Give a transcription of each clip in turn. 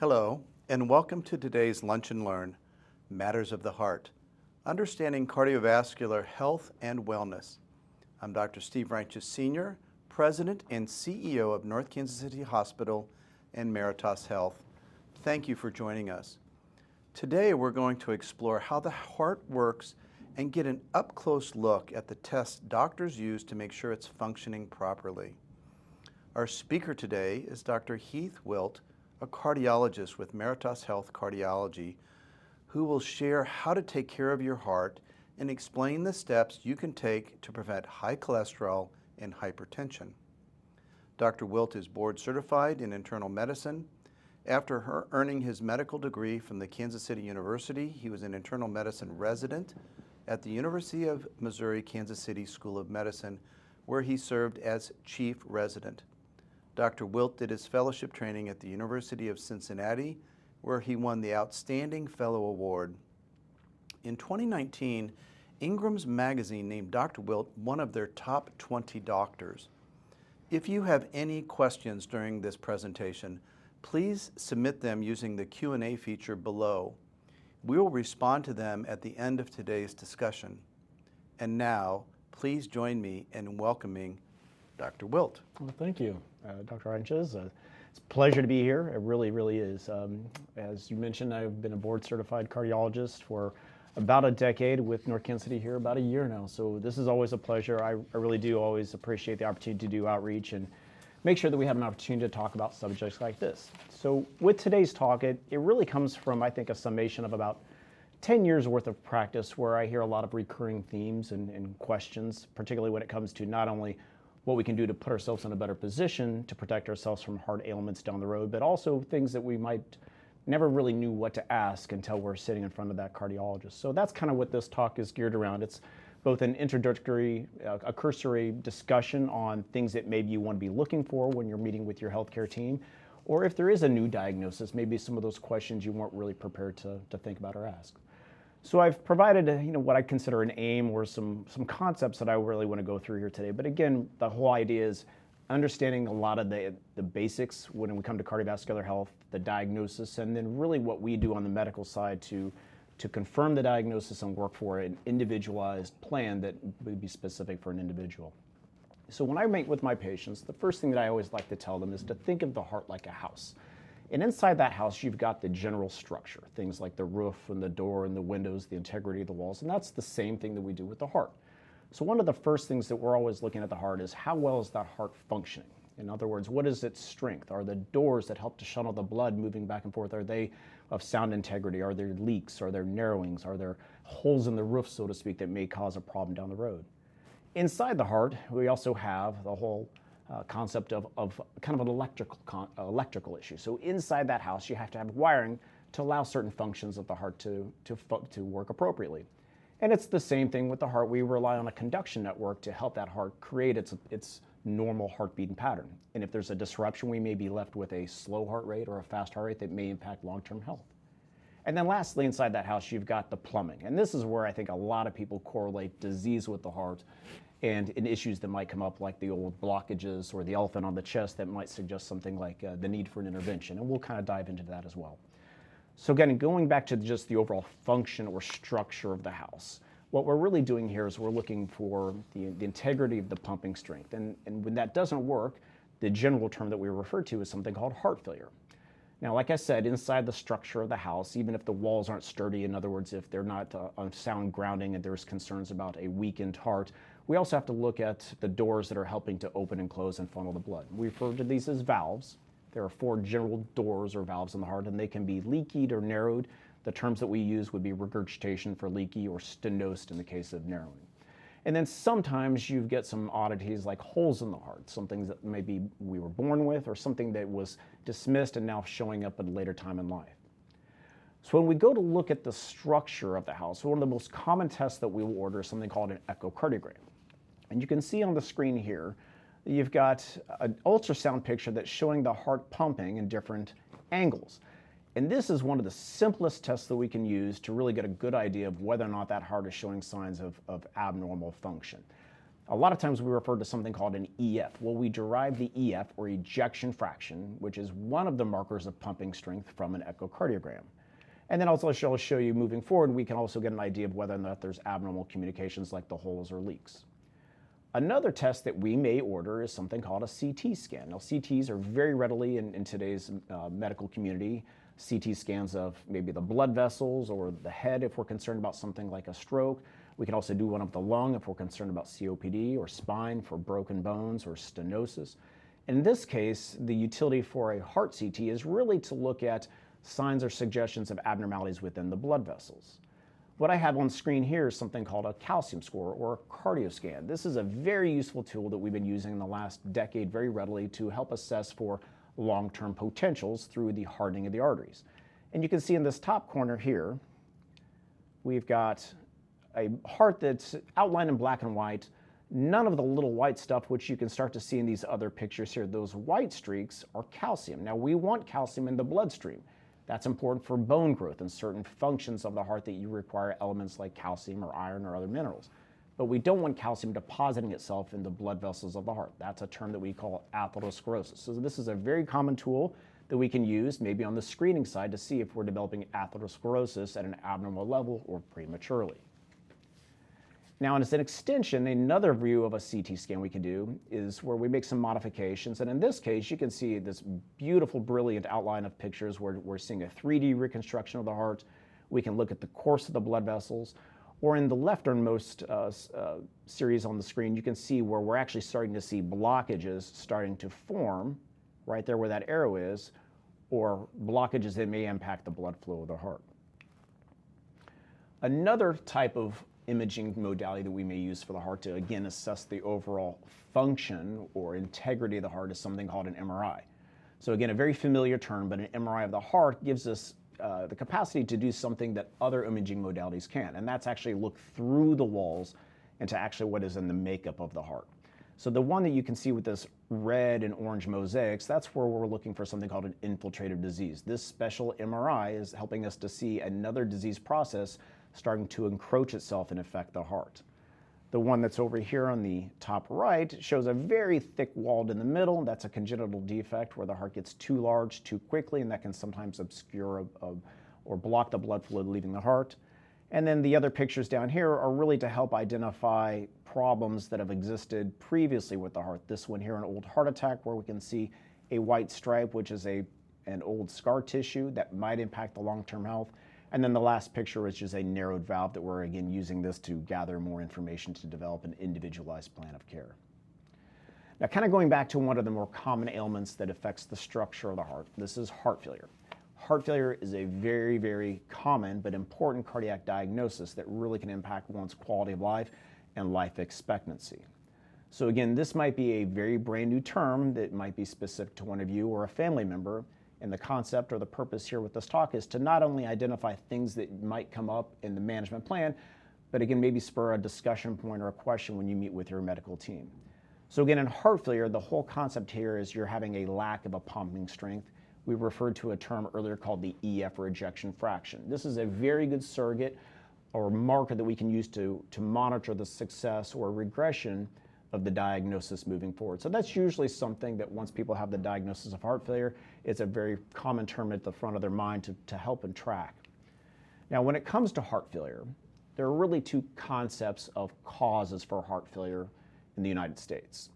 Hello, and welcome to today's Lunch and Learn, Matters of the Heart, Understanding Cardiovascular Health and Wellness. I'm Dr. Steve Ranches Sr., President and CEO of North Kansas City Hospital and Meritas Health. Thank you for joining us. Today we're going to explore how the heart works and get an up-close look at the tests doctors use to make sure it's functioning properly. Our speaker today is Dr. Heath Wilt, a cardiologist with Meritas Health Cardiology, who will share how to take care of your heart and explain the steps you can take to prevent high cholesterol and hypertension. Dr. Wilt is board certified in internal medicine. After earning his medical degree from the Kansas City University, he was an internal medicine resident at the University of Missouri Kansas City School of Medicine, where he served as chief resident. Dr. Wilt did his fellowship training at the University of Cincinnati, where he won the Outstanding Fellow Award. In 2019, Ingram's magazine named Dr. Wilt one of their top 20 doctors. If you have any questions during this presentation, please submit them using the Q&A feature below. We will respond to them at the end of today's discussion. And now, please join me in welcoming Dr. Wilt. Well, thank you, Dr. Ranches. It's a pleasure to be here. It really, really is. As you mentioned, I've been a board-certified cardiologist for about a decade with North Kansas City here, about a year now. So this is always a pleasure. I really do always appreciate the opportunity to do outreach and make sure that we have an opportunity to talk about subjects like this. So with today's talk, it really comes from, I think, a summation of about 10 years worth of practice where I hear a lot of recurring themes and questions, particularly when it comes to not only what we can do to put ourselves in a better position to protect ourselves from heart ailments down the road, but also things that we might never really knew what to ask until we're sitting in front of that cardiologist. So that's kind of what this talk is geared around. It's both an introductory, a cursory discussion on things that maybe you want to be looking for when you're meeting with your healthcare team, or if there is a new diagnosis, maybe some of those questions you weren't really prepared to think about or ask. So I've provided what I consider an aim or some concepts that I really want to go through here today. But again, the whole idea is understanding a lot of the basics when we come to cardiovascular health, the diagnosis, and then really what we do on the medical side to confirm the diagnosis and work for an individualized plan that would be specific for an individual. So when I meet with my patients, the first thing that I always like to tell them is to think of the heart like a house. And inside that house, you've got the general structure, things like the roof and the door and the windows, the integrity of the walls, and that's the same thing that we do with the heart. So one of the first things that we're always looking at the heart is how well is that heart functioning? In other words, what is its strength? Are the doors that help to channel the blood moving back and forth, are they of sound integrity? Are there leaks? Are there narrowings? Are there holes in the roof, so to speak, that may cause a problem down the road? Inside the heart, we also have the whole concept of kind of an electrical issue. So inside that house, you have to have wiring to allow certain functions of the heart to work appropriately. And it's the same thing with the heart. We rely on a conduction network to help that heart create its normal heartbeat pattern. And if there's a disruption, we may be left with a slow heart rate or a fast heart rate that may impact long-term health. And then lastly, inside that house, you've got the plumbing. And this is where I think a lot of people correlate disease with the heart and in issues that might come up like the old blockages or the elephant on the chest that might suggest something like the need for an intervention. And we'll kind of dive into that as well. So again, going back to just the overall function or structure of the house, what we're really doing here is we're looking for the integrity of the pumping strength. And when that doesn't work, the general term that we refer to is something called heart failure. Now, like I said, inside the structure of the house, even if the walls aren't sturdy, in other words, if they're not on sound grounding and there's concerns about a weakened heart, we also have to look at the doors that are helping to open and close and funnel the blood. We refer to these as valves. There are 4 general doors or valves in the heart, and they can be leakied or narrowed. The terms that we use would be regurgitation for leaky or stenosed in the case of narrowing. And then sometimes you get some oddities like holes in the heart, some things that maybe we were born with or something that was dismissed and now showing up at a later time in life. So when we go to look at the structure of the house, one of the most common tests that we will order is something called an echocardiogram. And you can see on the screen here, you've got an ultrasound picture that's showing the heart pumping in different angles. And this is one of the simplest tests that we can use to really get a good idea of whether or not that heart is showing signs of abnormal function. A lot of times we refer to something called an EF. Well, we derive the EF, or ejection fraction, which is one of the markers of pumping strength, from an echocardiogram. And then also I'll show you moving forward, we can also get an idea of whether or not there's abnormal communications like the holes or leaks. Another test that we may order is something called a CT scan. Now, CTs are very readily in today's medical community. CT scans of maybe the blood vessels or the head if we're concerned about something like a stroke. We can also do one of the lung if we're concerned about COPD, or spine for broken bones or stenosis. In this case, the utility for a heart CT is really to look at signs or suggestions of abnormalities within the blood vessels. What I have on screen here is something called a calcium score, or a cardioscan. This is a very useful tool that we've been using in the last decade very readily to help assess for long-term potentials through the hardening of the arteries. And you can see in this top corner here, we've got a heart that's outlined in black and white. None of the little white stuff, which you can start to see in these other pictures here, those white streaks are calcium. Now, we want calcium in the bloodstream. That's important for bone growth and certain functions of the heart that you require elements like calcium or iron or other minerals. But we don't want calcium depositing itself in the blood vessels of the heart. That's a term that we call atherosclerosis. So this is a very common tool that we can use maybe on the screening side to see if we're developing atherosclerosis at an abnormal level or prematurely. Now, as an extension, another view of a CT scan we can do is where we make some modifications. And in this case, you can see this beautiful, brilliant outline of pictures where we're seeing a 3D reconstruction of the heart. We can look at the course of the blood vessels. Or in the lefternmost series on the screen, you can see where we're actually starting to see blockages starting to form right there where that arrow is, or blockages that may impact the blood flow of the heart. Another type of imaging modality that we may use for the heart to, again, assess the overall function or integrity of the heart is something called an MRI. So again, a very familiar term, but an MRI of the heart gives us the capacity to do something that other imaging modalities can, and that's actually look through the walls into actually what is in the makeup of the heart. So the one that you can see with this red and orange mosaics, that's where we're looking for something called an infiltrative disease. This special MRI is helping us to see another disease process starting to encroach itself and affect the heart. The one that's over here on the top right shows a very thick walled in the middle. That's a congenital defect where the heart gets too large too quickly, and that can sometimes obscure or block the blood flow leaving the heart. And then the other pictures down here are really to help identify problems that have existed previously with the heart. This one here, an old heart attack, where we can see a white stripe, which is an old scar tissue that might impact the long-term health. And then the last picture is just a narrowed valve that we're, again, using this to gather more information to develop an individualized plan of care. Now, kind of going back to one of the more common ailments that affects the structure of the heart, this is heart failure. Heart failure is a very, very common but important cardiac diagnosis that really can impact one's quality of life and life expectancy. So again, this might be a very brand new term that might be specific to one of you or a family member. And the concept or the purpose here with this talk is to not only identify things that might come up in the management plan, but again, maybe spur a discussion point or a question when you meet with your medical team. So again, in heart failure, the whole concept here is you're having a lack of a pumping strength. We referred to a term earlier called the EF, or ejection fraction. This is a very good surrogate or marker that we can use to monitor the success or regression of the diagnosis moving forward. So that's usually something that once people have the diagnosis of heart failure, it's a very common term at the front of their mind to help and track. Now, when it comes to heart failure, there are really two concepts of causes for heart failure in the United States.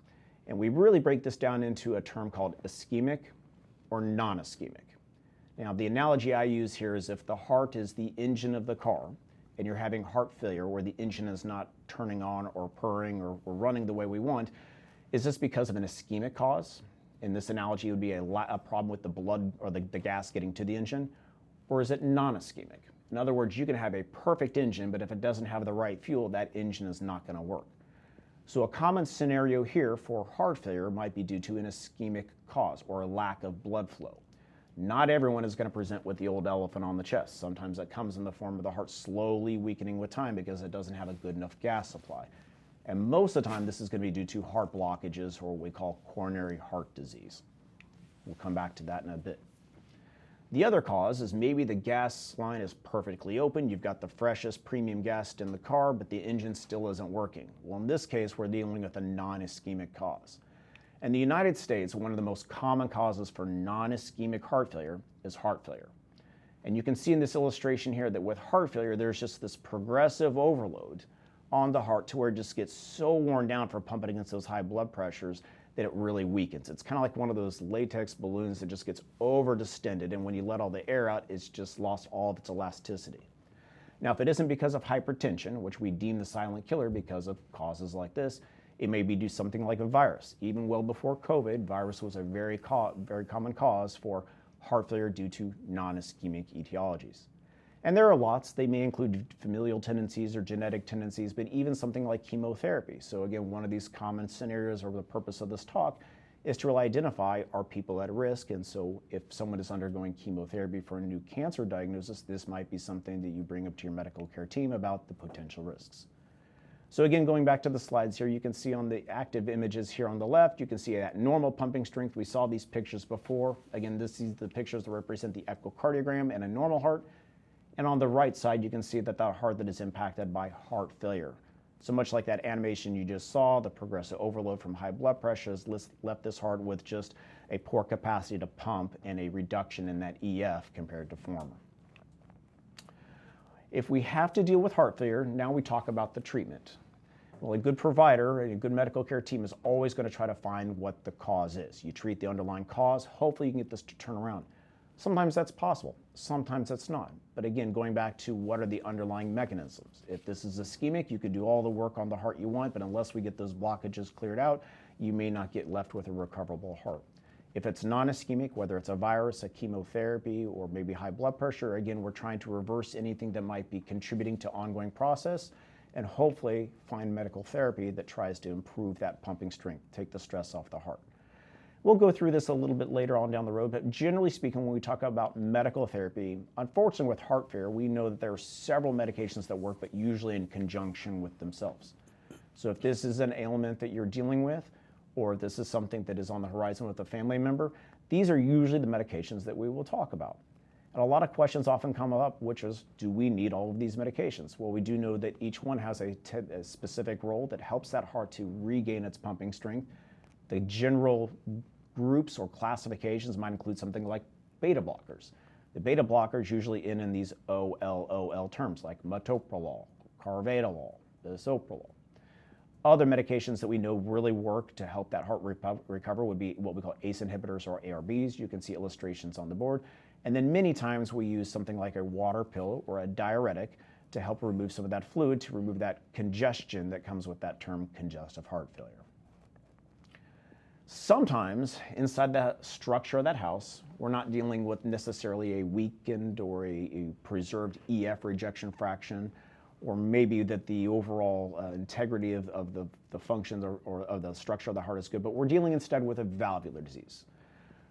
And we really break this down into a term called ischemic or non-ischemic. Now, the analogy I use here is if the heart is the engine of the car, and you're having heart failure where the engine is not turning on or purring or running the way we want, is this because of an ischemic cause? In this analogy, it would be a problem with the blood or the gas getting to the engine, or is it non-ischemic? In other words, you can have a perfect engine, but if it doesn't have the right fuel, that engine is not going to work. So a common scenario here for heart failure might be due to an ischemic cause or a lack of blood flow. Not everyone is going to present with the old elephant on the chest. Sometimes that comes in the form of the heart slowly weakening with time because it doesn't have a good enough gas supply. And most of the time, this is going to be due to heart blockages or what we call coronary heart disease. We'll come back to that in a bit. The other cause is maybe the gas line is perfectly open, you've got the freshest premium gas in the car, but the engine still isn't working. Well, in this case, we're dealing with a non-ischemic cause. In the United States, one of the most common causes for non-ischemic heart failure is heart failure. And you can see in this illustration here that with heart failure, there's just this progressive overload on the heart to where it just gets so worn down for pumping against those high blood pressures that it really weakens. It's kind of like one of those latex balloons that just gets over distended, and when you let all the air out, it's just lost all of its elasticity. Now, if it isn't because of hypertension, which we deem the silent killer because of causes like this, it may be due to something like a virus. Even well before COVID, virus was a very common cause for heart failure due to non-ischemic etiologies. And there are lots. They may include familial tendencies or genetic tendencies, but even something like chemotherapy. So again, one of these common scenarios, or the purpose of this talk, is to really identify, are people at risk? And so if someone is undergoing chemotherapy for a new cancer diagnosis, this might be something that you bring up to your medical care team about the potential risks. So again, going back to the slides here, you can see on the active images here on the left, you can see at normal pumping strength. We saw these pictures before. Again, this is the pictures that represent the echocardiogram and a normal heart. And on the right side, you can see that the heart that is impacted by heart failure. So much like that animation you just saw, the progressive overload from high blood pressure has left this heart with just a poor capacity to pump and a reduction in that EF compared to former. If we have to deal with heart failure, now we talk about the treatment. Well, a good provider, a good medical care team is always going to try to find what the cause is. You treat the underlying cause, hopefully you can get this to turn around. Sometimes that's possible, sometimes that's not. But again, going back to what are the underlying mechanisms. If this is ischemic, you could do all the work on the heart you want, but unless we get those blockages cleared out, you may not get left with a recoverable heart. If it's non-ischemic, whether it's a virus, a chemotherapy, or maybe high blood pressure, again, we're trying to reverse anything that might be contributing to ongoing process and hopefully find medical therapy that tries to improve that pumping strength, take the stress off the heart. We'll go through this a little bit later on down the road, but generally speaking, when we talk about medical therapy, unfortunately with heart failure, we know that there are several medications that work, but usually in conjunction with themselves. So if this is an ailment that you're dealing with, or this is something that is on the horizon with a family member, these are usually the medications that we will talk about. And a lot of questions often come up, which is, do we need all of these medications? Well, we do know that each one has a specific role that helps that heart to regain its pumping strength. The general groups or classifications might include something like beta blockers. The beta blockers usually end in these OLOL terms like metoprolol, carvedilol, bisoprolol. Other medications that we know really work to help that heart recover would be what we call ACE inhibitors or ARBs. You can see illustrations on the board. And then many times we use something like a water pill or a diuretic to help remove some of that fluid, to remove that congestion that comes with that term congestive heart failure. Sometimes inside the structure of that house, we're not dealing with necessarily a weakened or a preserved EF rejection fraction, or maybe that the overall integrity of the functions or of the structure of the heart is good, but we're dealing instead with a valvular disease.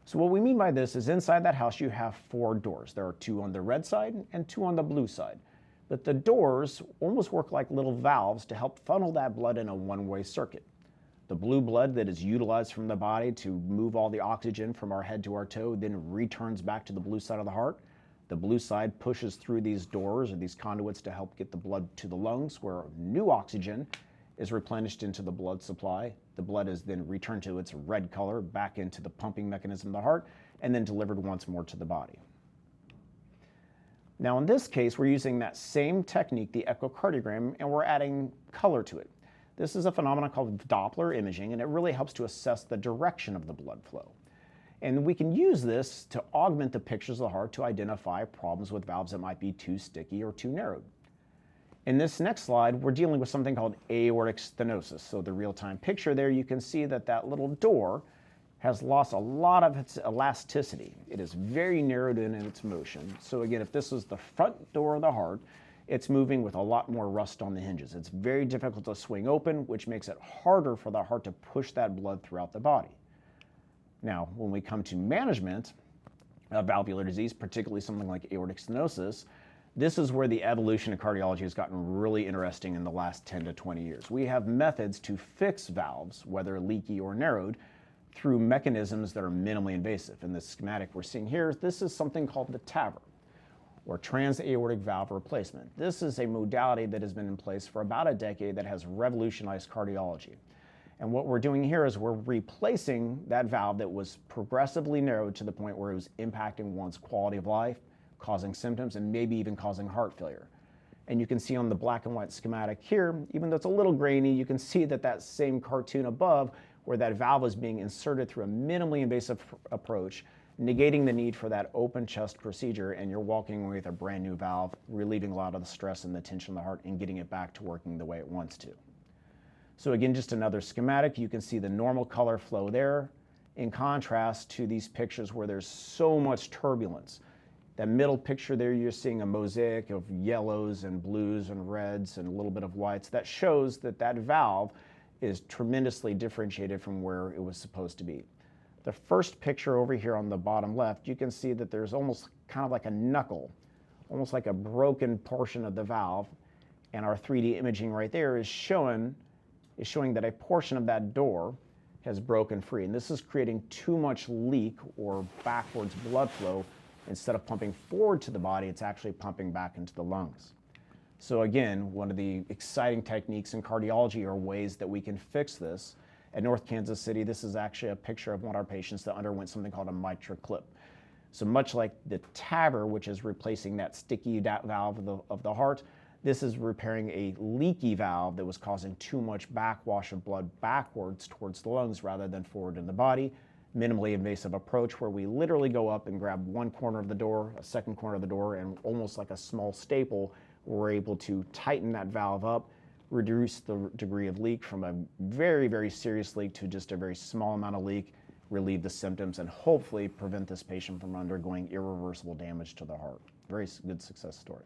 So what we mean by this is inside that house you have 4 doors. There are 2 on the red side and 2 on the blue side. But the doors almost work like little valves to help funnel that blood in a one-way circuit. The blue blood that is utilized from the body to move all the oxygen from our head to our toe then returns back to the blue side of the heart. The blue side pushes through these doors or these conduits to help get the blood to the lungs, where new oxygen is replenished into the blood supply. The blood is then returned to its red color back into the pumping mechanism of the heart and then delivered once more to the body. Now in this case, we're using that same technique, the echocardiogram, and we're adding color to it. This is a phenomenon called Doppler imaging, and it really helps to assess the direction of the blood flow. And we can use this to augment the pictures of the heart to identify problems with valves that might be too sticky or too narrowed. In this next slide, we're dealing with something called aortic stenosis. So the real-time picture there, you can see that that little door has lost a lot of its elasticity. It is very narrowed in its motion. So again, if this is the front door of the heart, it's moving with a lot more rust on the hinges. It's very difficult to swing open, which makes it harder for the heart to push that blood throughout the body. Now, when we come to management of valvular disease, particularly something like aortic stenosis, this is where the evolution of cardiology has gotten really interesting in the last 10 to 20 years. We have methods to fix valves, whether leaky or narrowed, through mechanisms that are minimally invasive. In the schematic we're seeing here, this is something called the TAVR, or transaortic valve replacement. This is a modality that has been in place for about a decade that has revolutionized cardiology. And what we're doing here is we're replacing that valve that was progressively narrowed to the point where it was impacting one's quality of life, causing symptoms, and maybe even causing heart failure. And you can see on the black and white schematic here, even though it's a little grainy, you can see that that same cartoon above where that valve is being inserted through a minimally invasive approach, negating the need for that open chest procedure, and you're walking away with a brand new valve, relieving a lot of the stress and the tension of the heart and getting it back to working the way it wants to. So again, just another schematic. You can see the normal color flow there in contrast to these pictures where there's so much turbulence. That middle picture there, you're seeing a mosaic of yellows and blues and reds and a little bit of whites. That shows that that valve is tremendously differentiated from where it was supposed to be. The first picture over here on the bottom left, you can see that there's almost kind of like a knuckle, almost like a broken portion of the valve. And our 3D imaging right there is showing that a portion of that door has broken free. And this is creating too much leak or backwards blood flow. Instead of pumping forward to the body, it's actually pumping back into the lungs. So again, one of the exciting techniques in cardiology are ways that we can fix this. At North Kansas City, this is actually a picture of one of our patients that underwent something called a mitral clip. So much like the TAVR, which is replacing that sticky valve of the heart, this is repairing a leaky valve that was causing too much backwash of blood backwards towards the lungs rather than forward in the body. Minimally invasive approach where we literally go up and grab one corner of the door, a second corner of the door, and almost like a small staple, we're able to tighten that valve up, reduce the degree of leak from a very, very serious leak to just a very small amount of leak, relieve the symptoms, and hopefully prevent this patient from undergoing irreversible damage to the heart. Very good success story.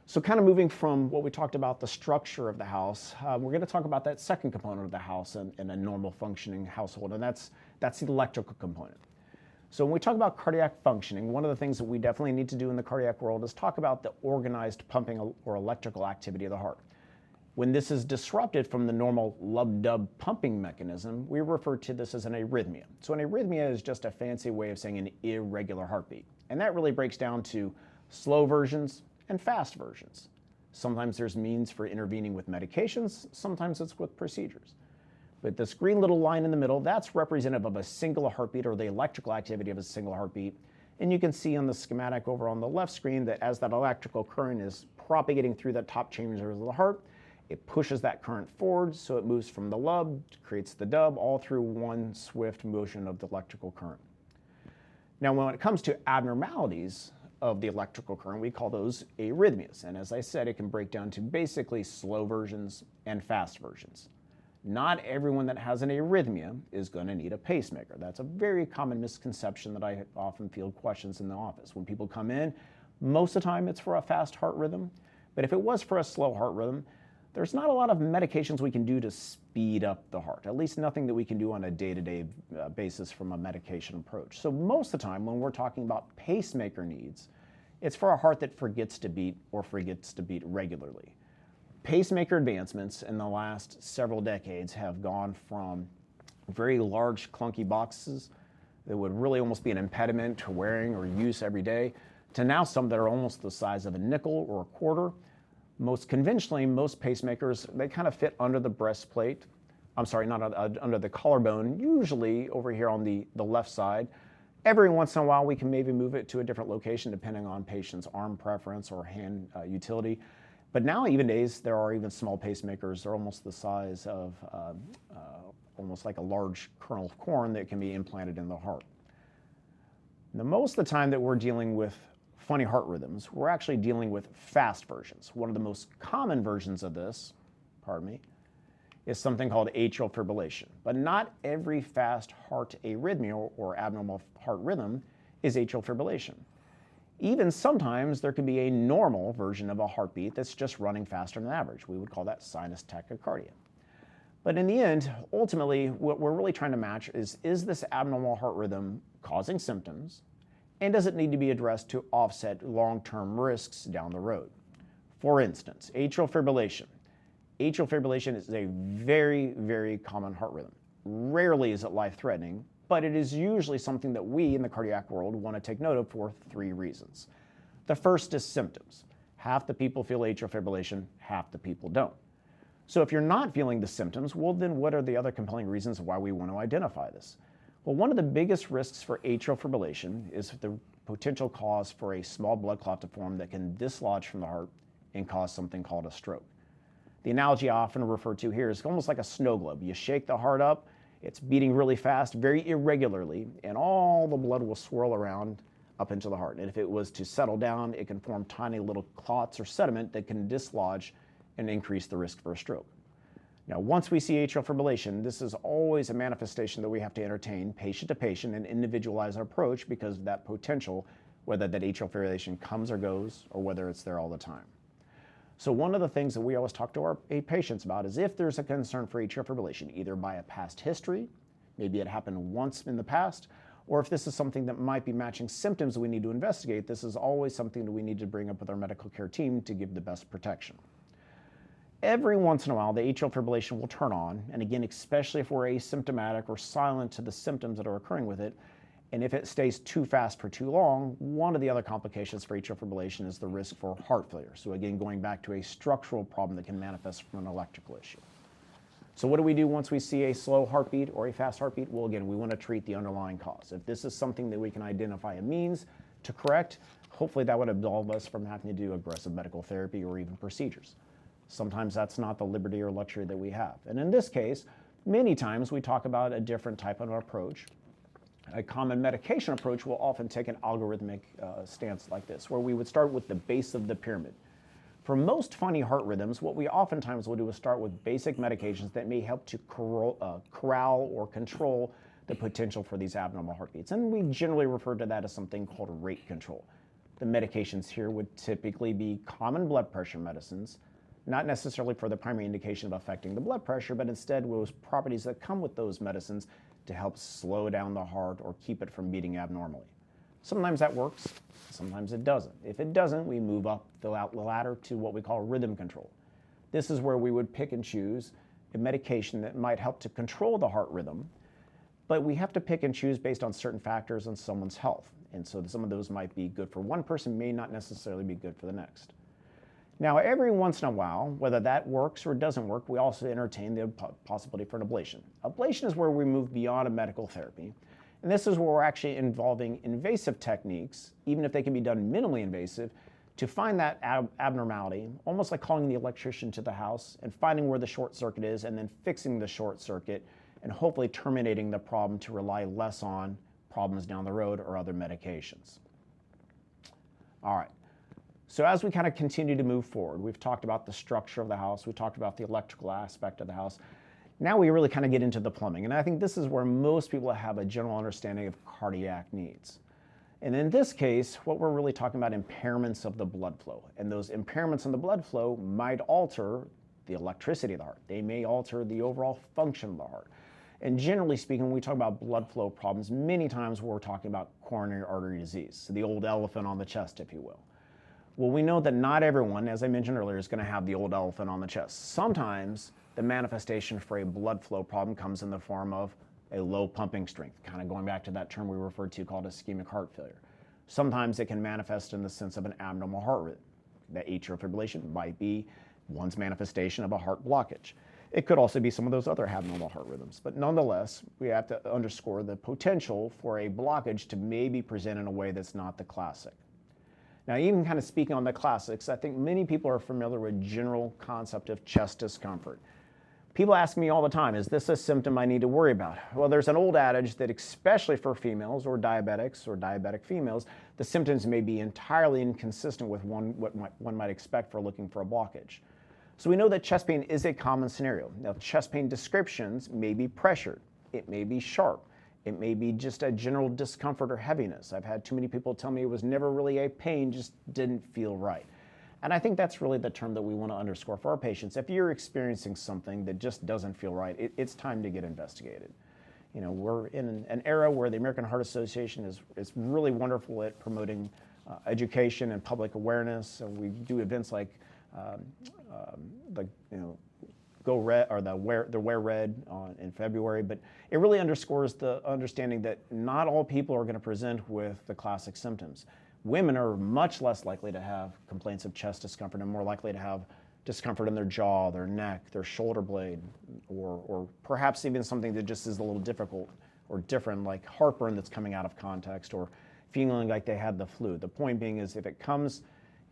So kind of moving from what we talked about, the structure of the house, we're going to talk about that second component of the house in a normal functioning household, and that's the electrical component. So when we talk about cardiac functioning, one of the things that we definitely need to do in the cardiac world is talk about the organized pumping or electrical activity of the heart. When this is disrupted from the normal lub-dub pumping mechanism, we refer to this as an arrhythmia. So an arrhythmia is just a fancy way of saying an irregular heartbeat, and that really breaks down to slow versions and fast versions. Sometimes there's means for intervening with medications, sometimes it's with procedures. But this green little line in the middle, that's representative of a single heartbeat or the electrical activity of a single heartbeat. And you can see on the schematic over on the left screen that as that electrical current is propagating through the top chambers of the heart, it pushes that current forward, so it moves from the lub, creates the dub, all through one swift motion of the electrical current. Now, when it comes to abnormalities of the electrical current, we call those arrhythmias. And as I said, it can break down to basically slow versions and fast versions. Not everyone that has an arrhythmia is going to need a pacemaker. That's a very common misconception that I often field questions in the office. When people come in, most of the time it's for a fast heart rhythm, but if it was for a slow heart rhythm, there's not a lot of medications we can do to speed up the heart, at least nothing that we can do on a day-to-day basis from a medication approach. So most of the time when we're talking about pacemaker needs, it's for a heart that forgets to beat or forgets to beat regularly. Pacemaker advancements in the last several decades have gone from very large, clunky boxes that would really almost be an impediment to wearing or use every day, to now some that are almost the size of a nickel or a quarter. Most conventionally, most pacemakers, they kind of fit under the breastplate. I'm sorry, not under the collarbone, usually over here on the left side. Every once in a while, we can maybe move it to a different location depending on patient's arm preference or hand utility. But now, even days, there are even small pacemakers. They're almost the size of almost like a large kernel of corn that can be implanted in the heart. Now, most of the time that we're dealing with funny heart rhythms, we're actually dealing with fast versions. One of the most common versions of this, is something called atrial fibrillation. But not every fast heart arrhythmia or abnormal heart rhythm is atrial fibrillation. Even sometimes there could be a normal version of a heartbeat that's just running faster than average. We would call that sinus tachycardia. But in the end, ultimately, what we're really trying to match is this abnormal heart rhythm causing symptoms, and does it need to be addressed to offset long-term risks down the road? For instance, atrial fibrillation. Atrial fibrillation is a very, very common heart rhythm. Rarely is it life-threatening, but it is usually something that we in the cardiac world want to take note of for 3 reasons. The first is symptoms. Half the people feel atrial fibrillation, half the people don't. So if you're not feeling the symptoms, well then what are the other compelling reasons why we want to identify this? Well, one of the biggest risks for atrial fibrillation is the potential cause for a small blood clot to form that can dislodge from the heart and cause something called a stroke. The analogy I often refer to here is almost like a snow globe. You shake the heart up, it's beating really fast, very irregularly, and all the blood will swirl around up into the heart. And if it was to settle down, it can form tiny little clots or sediment that can dislodge and increase the risk for a stroke. Now, once we see atrial fibrillation, this is always a manifestation that we have to entertain patient to patient and individualize our approach because of that potential, whether that atrial fibrillation comes or goes, or whether it's there all the time. So one of the things that we always talk to our patients about is if there's a concern for atrial fibrillation, either by a past history, maybe it happened once in the past, or if this is something that might be matching symptoms that we need to investigate, this is always something that we need to bring up with our medical care team to give the best protection. Every once in a while, the atrial fibrillation will turn on, and again, especially if we're asymptomatic or silent to the symptoms that are occurring with it, and if it stays too fast for too long, one of the other complications for atrial fibrillation is the risk for heart failure. So again, going back to a structural problem that can manifest from an electrical issue. So what do we do once we see a slow heartbeat or a fast heartbeat? Well, again, we want to treat the underlying cause. If this is something that we can identify a means to correct, hopefully that would absolve us from having to do aggressive medical therapy or even procedures. Sometimes that's not the liberty or luxury that we have. And in this case, many times we talk about a different type of approach. A common medication approach will often take an algorithmic stance like this, where we would start with the base of the pyramid. For most funny heart rhythms, what we oftentimes will do is start with basic medications that may help to corral or control the potential for these abnormal heartbeats. And we generally refer to that as something called rate control. The medications here would typically be common blood pressure medicines, not necessarily for the primary indication of affecting the blood pressure, but instead those properties that come with those medicines to help slow down the heart or keep it from beating abnormally. Sometimes that works, sometimes it doesn't. If it doesn't, we move up the ladder to what we call rhythm control. This is where we would pick and choose a medication that might help to control the heart rhythm, but we have to pick and choose based on certain factors in someone's health. And so some of those might be good for one person, may not necessarily be good for the next. Now, every once in a while, whether that works or doesn't work, we also entertain the possibility for an ablation. Ablation is where we move beyond a medical therapy. And this is where we're actually involving invasive techniques, even if they can be done minimally invasive, to find that abnormality, almost like calling the electrician to the house and finding where the short circuit is and then fixing the short circuit and hopefully terminating the problem to rely less on problems down the road or other medications. All right. So as we kind of continue to move forward, we've talked about the structure of the house, we talked about the electrical aspect of the house. Now we really kind of get into the plumbing, and I think this is where most people have a general understanding of cardiac needs. And in this case, what we're really talking about impairments of the blood flow, and those impairments in the blood flow might alter the electricity of the heart. They may alter the overall function of the heart. And generally speaking, when we talk about blood flow problems, many times we're talking about coronary artery disease, so the old elephant on the chest, if you will. Well, we know that not everyone, as I mentioned earlier, is going to have the old elephant on the chest. Sometimes the manifestation for a blood flow problem comes in the form of a low pumping strength, kind of going back to that term we referred to called ischemic heart failure. Sometimes it can manifest in the sense of an abnormal heart rhythm. That atrial fibrillation might be one's manifestation of a heart blockage. It could also be some of those other abnormal heart rhythms. But nonetheless, we have to underscore the potential for a blockage to maybe present in a way that's not the classic. Now, even kind of speaking on the classics, I think many people are familiar with general concept of chest discomfort. People ask me all the time, is this a symptom I need to worry about? Well, there's an old adage that especially for females or diabetics or diabetic females, the symptoms may be entirely inconsistent with what one might expect for looking for a blockage. So we know that chest pain is a common scenario. Now, chest pain descriptions may be pressured, it may be sharp, it may be just a general discomfort or heaviness. I've had too many people tell me it was never really a pain, just didn't feel right. And I think that's really the term that we want to underscore for our patients. If you're experiencing something that just doesn't feel right, it's time to get investigated. You know, we're in an era where the American Heart Association is really wonderful at promoting education and public awareness. And we do events like go red, or the wear red in February, but it really underscores the understanding that not all people are going to present with the classic symptoms. Women are much less likely to have complaints of chest discomfort and more likely to have discomfort in their jaw, their neck, their shoulder blade, or perhaps even something that just is a little difficult or different, like heartburn that's coming out of context, or feeling like they had the flu. The point being is, if it comes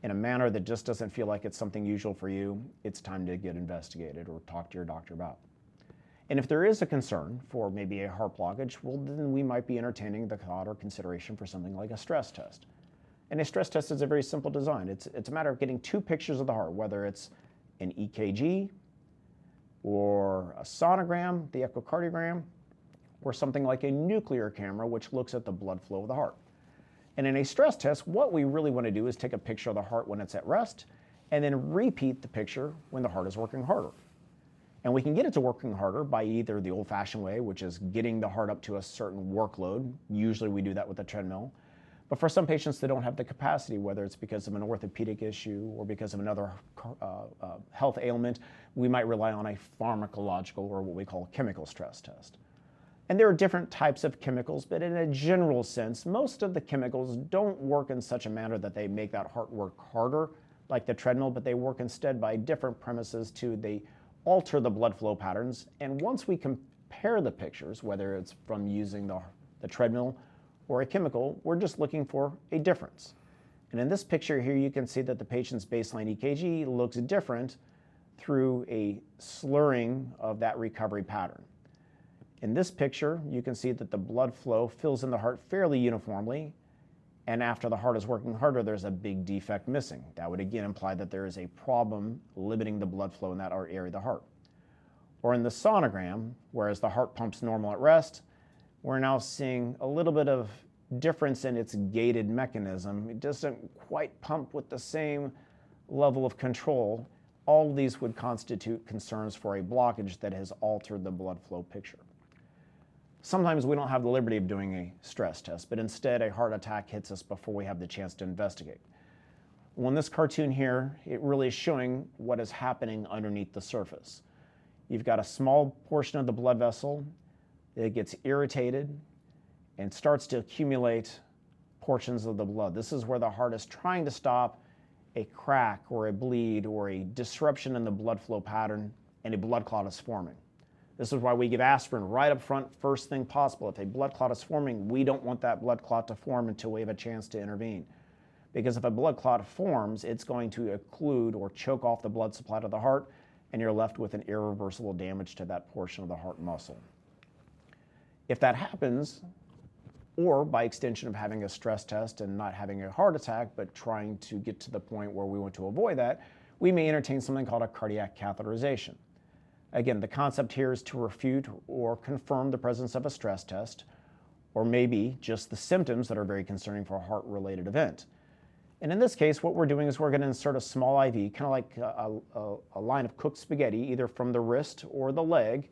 in a manner that just doesn't feel like it's something usual for you, it's time to get investigated or talk to your doctor about. And if there is a concern for maybe a heart blockage, well, then we might be entertaining the thought or consideration for something like a stress test. And a stress test is a very simple design. It's a matter of getting two pictures of the heart, whether it's an EKG or a sonogram, the echocardiogram, or something like a nuclear camera, which looks at the blood flow of the heart. And in a stress test, what we really want to do is take a picture of the heart when it's at rest, and then repeat the picture when the heart is working harder. And we can get it to working harder by either the old-fashioned way, which is getting the heart up to a certain workload. Usually we do that with a treadmill. But for some patients that don't have the capacity, whether it's because of an orthopedic issue or because of another health ailment, we might rely on a pharmacological, or what we call a chemical stress test. And there are different types of chemicals, but in a general sense, most of the chemicals don't work in such a manner that they make that heart work harder, like the treadmill, but they work instead by different premises they alter the blood flow patterns. And once we compare the pictures, whether it's from using the treadmill or a chemical, we're just looking for a difference. And in this picture here, you can see that the patient's baseline EKG looks different through a slurring of that recovery pattern. In this picture, you can see that the blood flow fills in the heart fairly uniformly, and after the heart is working harder, there's a big defect missing. That would again imply that there is a problem limiting the blood flow in that area of the heart. Or in the sonogram, whereas the heart pumps normal at rest, we're now seeing a little bit of difference in its gated mechanism. It doesn't quite pump with the same level of control. All of these would constitute concerns for a blockage that has altered the blood flow picture. Sometimes we don't have the liberty of doing a stress test, but instead a heart attack hits us before we have the chance to investigate. Well, in this cartoon here, it really is showing what is happening underneath the surface. You've got a small portion of the blood vessel that gets irritated and starts to accumulate portions of the blood. This is where the heart is trying to stop a crack or a bleed or a disruption in the blood flow pattern, and a blood clot is forming. This is why we give aspirin right up front, first thing possible. If a blood clot is forming, we don't want that blood clot to form until we have a chance to intervene. Because if a blood clot forms, it's going to occlude or choke off the blood supply to the heart, and you're left with an irreversible damage to that portion of the heart muscle. If that happens, or by extension of having a stress test and not having a heart attack, but trying to get to the point where we want to avoid that, we may entertain something called a cardiac catheterization. Again, the concept here is to refute or confirm the presence of a stress test, or maybe just the symptoms that are very concerning for a heart-related event. And in this case, what we're doing is we're going to insert a small IV, kind of like a line of cooked spaghetti, either from the wrist or the leg,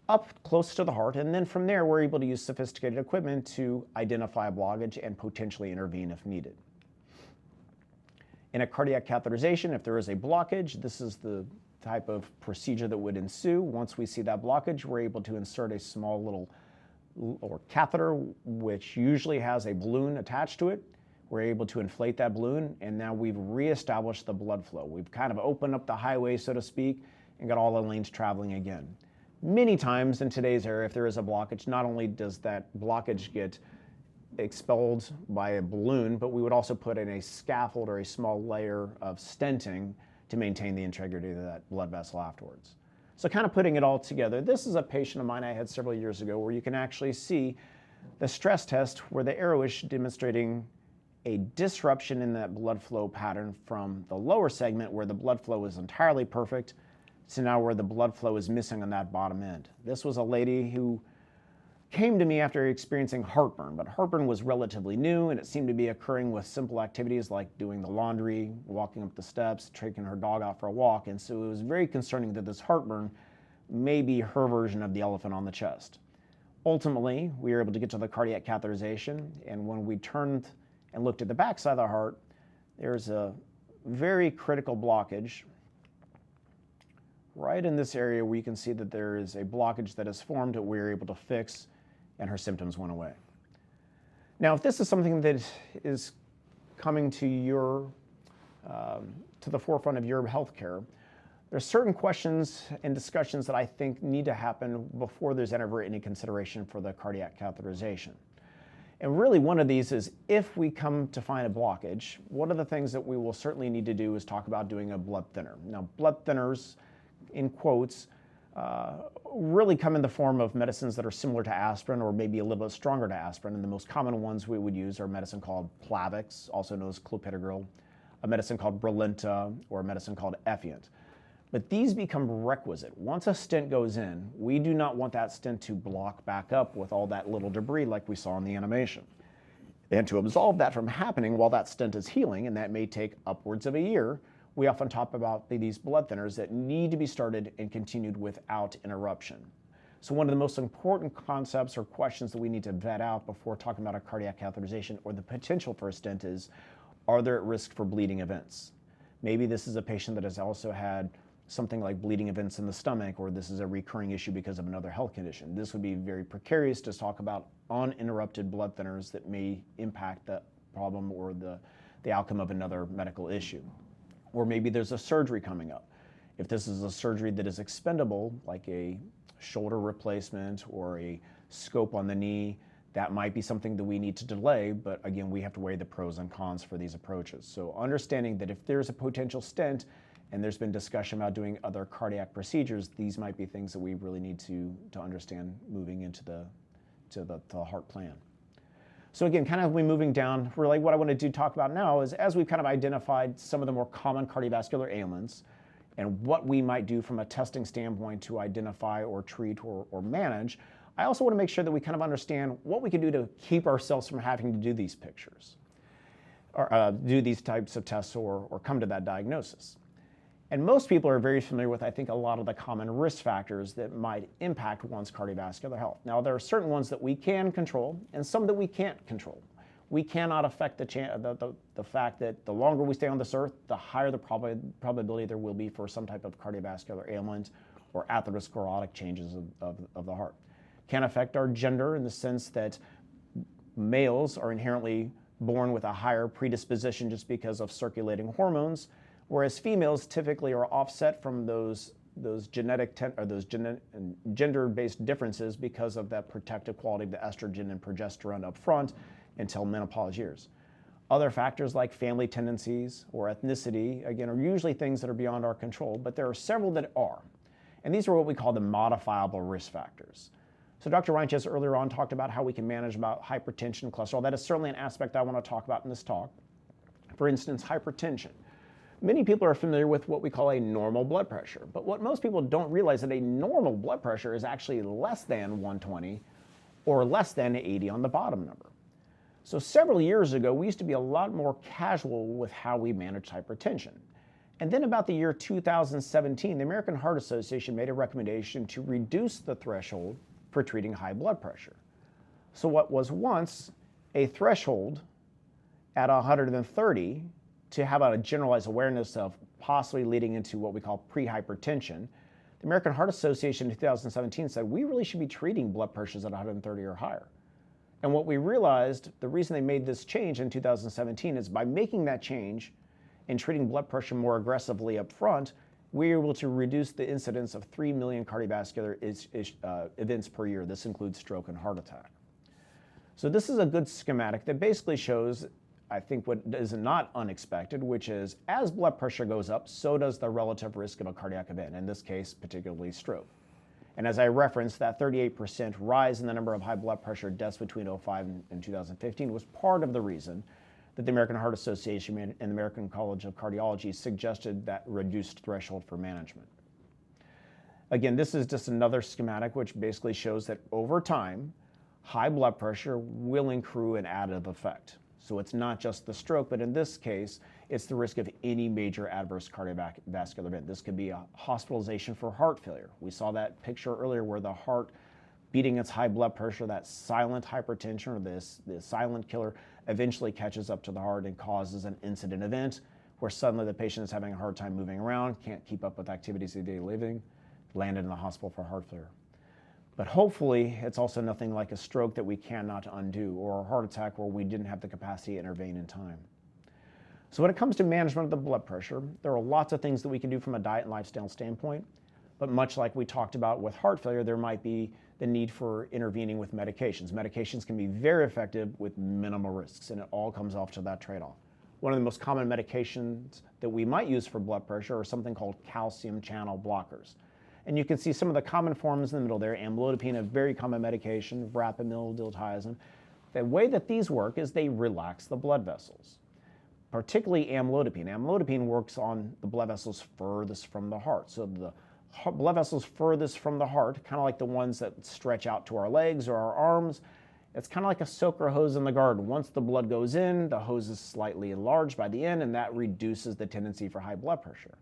up close to the heart, and then from there we're able to use sophisticated equipment to identify a blockage and potentially intervene if needed. In a cardiac catheterization, if there is a blockage, this is the type of procedure that would ensue. Once we see that blockage, we're able to insert a small little catheter, which usually has a balloon attached to it. We're able to inflate that balloon, and now we've reestablished the blood flow. We've kind of opened up the highway, so to speak, and got all the lanes traveling again. Many times in today's era, if there is a blockage, not only does that blockage get expelled by a balloon, but we would also put in a scaffold or a small layer of stenting to maintain the integrity of that blood vessel afterwards. So kind of putting it all together, this is a patient of mine I had several years ago where you can actually see the stress test where the arrow is demonstrating a disruption in that blood flow pattern from the lower segment where the blood flow is entirely perfect to now where the blood flow is missing on that bottom end. This was a lady who came to me after experiencing heartburn, but heartburn was relatively new and it seemed to be occurring with simple activities like doing the laundry, walking up the steps, taking her dog out for a walk, and so it was very concerning that this heartburn may be her version of the elephant on the chest. Ultimately, we were able to get to the cardiac catheterization, and when we turned and looked at the backside of the heart, there's a very critical blockage right in this area where you can see that there is a blockage that is formed that we were able to fix, and her symptoms went away. Now, if this is something that is coming to your to the forefront of your healthcare, there's certain questions and discussions that I think need to happen before there's ever any consideration for the cardiac catheterization. And really one of these is, if we come to find a blockage, one of the things that we will certainly need to do is talk about doing a blood thinner. Now, blood thinners, in quotes, really come in the form of medicines that are similar to aspirin or maybe a little bit stronger to aspirin. And the most common ones we would use are a medicine called Plavix, also known as clopidogrel, a medicine called Brilinta, or a medicine called Effient. But these become requisite. Once a stent goes in, we do not want that stent to block back up with all that little debris like we saw in the animation. And to absolve that from happening while that stent is healing, and that may take upwards of a year, we often talk about these blood thinners that need to be started and continued without interruption. So one of the most important concepts or questions that we need to vet out before talking about a cardiac catheterization or the potential for a stent is, are there at risk for bleeding events? Maybe this is a patient that has also had something like bleeding events in the stomach, or this is a recurring issue because of another health condition. This would be very precarious to talk about uninterrupted blood thinners that may impact the problem or the outcome of another medical issue. Or maybe there's a surgery coming up. If this is a surgery that is expendable, like a shoulder replacement or a scope on the knee, that might be something that we need to delay, but again, we have to weigh the pros and cons for these approaches. So understanding that if there's a potential stent and there's been discussion about doing other cardiac procedures, these might be things that we really need to understand moving into the heart plan. So again, kind of moving down, really what I want to talk about now is, as we've kind of identified some of the more common cardiovascular ailments and what we might do from a testing standpoint to identify or treat or manage, I also want to make sure that we kind of understand what we can do to keep ourselves from having to do these pictures or do these types of tests or come to that diagnosis. And most people are very familiar with, I think, a lot of the common risk factors that might impact one's cardiovascular health. Now, there are certain ones that we can control and some that we can't control. We cannot affect the fact that the longer we stay on this earth, the higher the probability there will be for some type of cardiovascular ailment or atherosclerotic changes of the heart. Can affect our gender in the sense that males are inherently born with a higher predisposition just because of circulating hormones, whereas females typically are offset from those gender-based differences because of that protective quality of the estrogen and progesterone up front until menopause years. Other factors like family tendencies or ethnicity, again, are usually things that are beyond our control, but there are several that are. And these are what we call the modifiable risk factors. So Dr. Reintjes earlier on talked about how we can manage about hypertension, cholesterol. That is certainly an aspect I want to talk about in this talk. For instance, hypertension. Many people are familiar with what we call a normal blood pressure, but what most people don't realize is that a normal blood pressure is actually less than 120 or less than 80 on the bottom number. So several years ago, we used to be a lot more casual with how we managed hypertension. And then about the year 2017, the American Heart Association made a recommendation to reduce the threshold for treating high blood pressure. So what was once a threshold at 130 to have a generalized awareness of possibly leading into what we call pre-hypertension, the American Heart Association in 2017 said we really should be treating blood pressures at 130 or higher. And what we realized, the reason they made this change in 2017 is by making that change and treating blood pressure more aggressively up front, we were able to reduce the incidence of 3 million cardiovascular events per year. This includes stroke and heart attack. So this is a good schematic that basically shows, I think, what is not unexpected, which is as blood pressure goes up, so does the relative risk of a cardiac event, in this case, particularly stroke. And as I referenced, that 38% rise in the number of high blood pressure deaths between 2005 and 2015 was part of the reason that the American Heart Association and the American College of Cardiology suggested that reduced threshold for management. Again, this is just another schematic which basically shows that over time, high blood pressure will accrue an additive effect. So it's not just the stroke, but in this case, it's the risk of any major adverse cardiovascular event. This could be a hospitalization for heart failure. We saw that picture earlier where the heart beating its high blood pressure, that silent hypertension or this silent killer eventually catches up to the heart and causes an incident event where suddenly the patient is having a hard time moving around, can't keep up with activities of daily living. landed in the hospital for heart failure. But hopefully, it's also nothing like a stroke that we cannot undo, or a heart attack where we didn't have the capacity to intervene in time. So when it comes to management of the blood pressure, there are lots of things that we can do from a diet and lifestyle standpoint. But much like we talked about with heart failure, there might be the need for intervening with medications. Medications can be very effective with minimal risks, and it all comes off to that trade-off. One of the most common medications that we might use for blood pressure are something called calcium channel blockers. And you can see some of the common forms in the middle there. Amlodipine, a very common medication, verapamil, diltiazem. The way that these work is they relax the blood vessels, particularly amlodipine. Amlodipine works on the blood vessels furthest from the heart. So the blood vessels furthest from the heart, kind of like the ones that stretch out to our legs or our arms, it's kind of like a soaker hose in the garden. Once the blood goes in, the hose is slightly enlarged by the end, and that reduces the tendency for high blood pressure.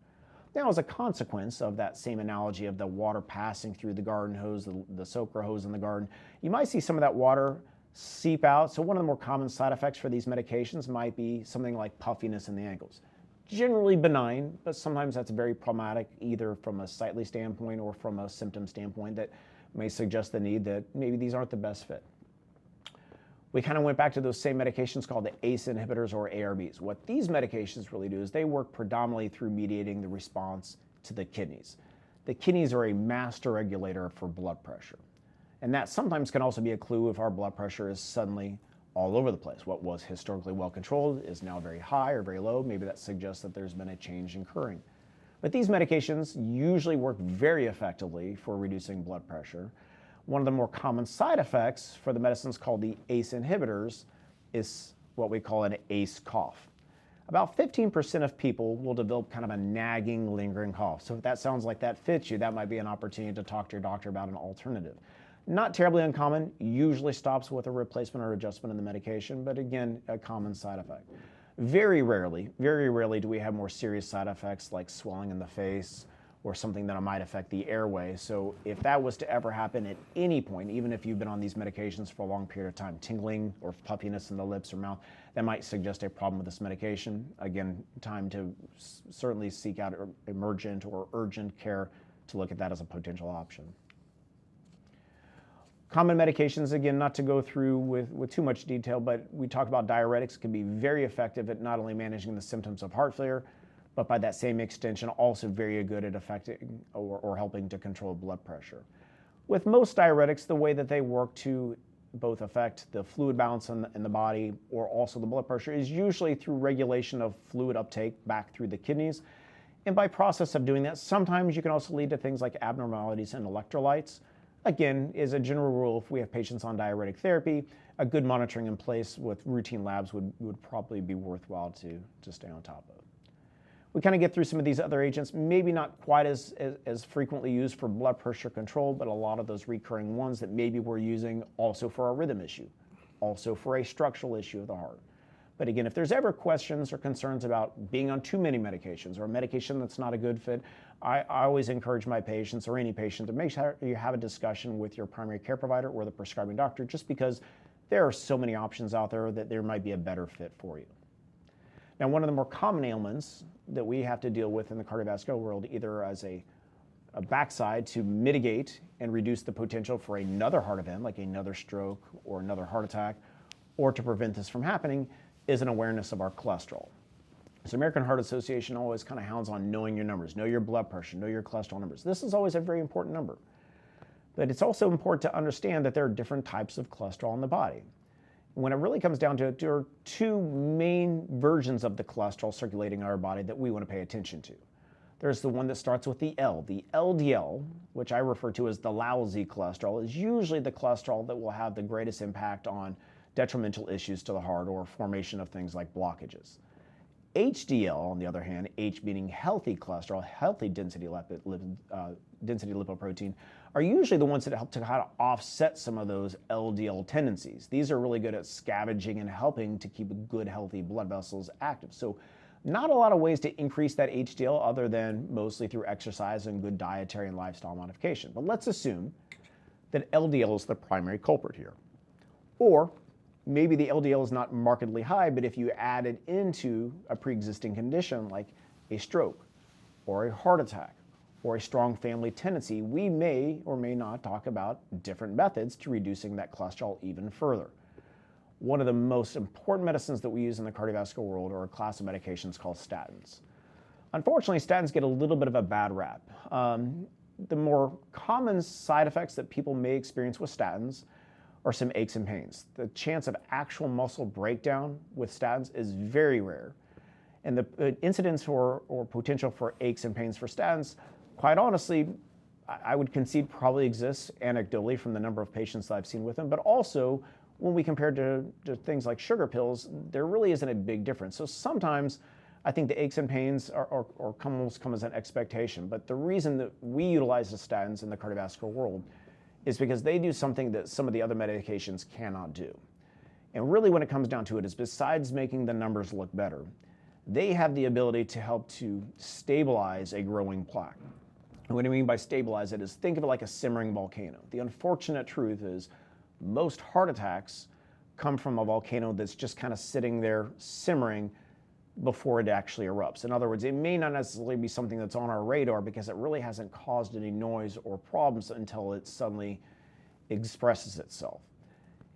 Now, as a consequence of that same analogy of the water passing through the garden hose, the soaker hose in the garden, you might see some of that water seep out. So one of the more common side effects for these medications might be something like puffiness in the ankles. Generally benign, but sometimes that's very problematic, either from a sightly standpoint or from a symptom standpoint that may suggest the need that maybe these aren't the best fit. We kind of went back to those same medications called the ACE inhibitors or ARBs. What these medications really do is they work predominantly through mediating the response to the kidneys. The kidneys are a master regulator for blood pressure. And that sometimes can also be a clue if our blood pressure is suddenly all over the place. What was historically well controlled is now very high or very low. Maybe that suggests that there's been a change occurring. But these medications usually work very effectively for reducing blood pressure. One of the more common side effects for the medicines called the ACE inhibitors is what we call an ACE cough. About 15% of people will develop kind of a nagging, lingering cough. So if that sounds like that fits you, that might be an opportunity to talk to your doctor about an alternative. Not terribly uncommon, usually stops with a replacement or adjustment in the medication, but again, a common side effect. Very rarely do we have more serious side effects like swelling in the face or something that might affect the airway. So if that was to ever happen at any point, even if you've been on these medications for a long period of time, tingling or puffiness in the lips or mouth, that might suggest a problem with this medication. Again, time to certainly seek out emergent or urgent care to look at that as a potential option. Common medications, again, not to go through with too much detail, but we talk about diuretics can be very effective at not only managing the symptoms of heart failure, but by that same extension, also very good at affecting or helping to control blood pressure. With most diuretics, the way that they work to both affect the fluid balance in the body or also the blood pressure is usually through regulation of fluid uptake back through the kidneys. And by process of doing that, sometimes you can also lead to things like abnormalities in electrolytes. Again, as a general rule, if we have patients on diuretic therapy, a good monitoring in place with routine labs would probably be worthwhile to stay on top of. We kind of get through some of these other agents, maybe not quite as frequently used for blood pressure control, but a lot of those recurring ones that maybe we're using also for a rhythm issue, also for a structural issue of the heart. But again, if there's ever questions or concerns about being on too many medications or a medication that's not a good fit, I always encourage my patients or any patient to make sure you have a discussion with your primary care provider or the prescribing doctor, just because there are so many options out there that there might be a better fit for you. Now, one of the more common ailments that we have to deal with in the cardiovascular world, either as a backside to mitigate and reduce the potential for another heart event, like another stroke or another heart attack, or to prevent this from happening, is an awareness of our cholesterol. So American Heart Association always kind of hounds on knowing your numbers, know your blood pressure, know your cholesterol numbers. This is always a very important number. But it's also important to understand that there are different types of cholesterol in the body. When it really comes down to it, there are two main versions of the cholesterol circulating in our body that we want to pay attention to. There's the one that starts with the L. The LDL, which I refer to as the lousy cholesterol, is usually the cholesterol that will have the greatest impact on detrimental issues to the heart or formation of things like blockages. HDL, on the other hand, H meaning healthy cholesterol, healthy density lipoprotein, are usually the ones that help to kind of offset some of those LDL tendencies. These are really good at scavenging and helping to keep good, healthy blood vessels active. So not a lot of ways to increase that HDL other than mostly through exercise and good dietary and lifestyle modification. But let's assume that LDL is the primary culprit here. Or maybe the LDL is not markedly high, but if you add it into a pre-existing condition like a stroke or a heart attack or a strong family tendency, we may or may not talk about different methods to reducing that cholesterol even further. One of the most important medicines that we use in the cardiovascular world are a class of medications called statins. Unfortunately, statins get a little bit of a bad rap. The more common side effects that people may experience with statins are some aches and pains. The chance of actual muscle breakdown with statins is very rare. And the incidence or potential for aches and pains for statins, quite honestly, I would concede probably exists anecdotally from the number of patients that I've seen with them, but also when we compare to things like sugar pills, there really isn't a big difference. So sometimes I think the aches and pains almost come as an expectation. But the reason that we utilize the statins in the cardiovascular world is because they do something that some of the other medications cannot do. And really when it comes down to it is besides making the numbers look better, they have the ability to help to stabilize a growing plaque. And what I mean by stabilize it is think of it like a simmering volcano. The unfortunate truth is most heart attacks come from a volcano that's just kind of sitting there simmering before it actually erupts. In other words, it may not necessarily be something that's on our radar because it really hasn't caused any noise or problems until it suddenly expresses itself.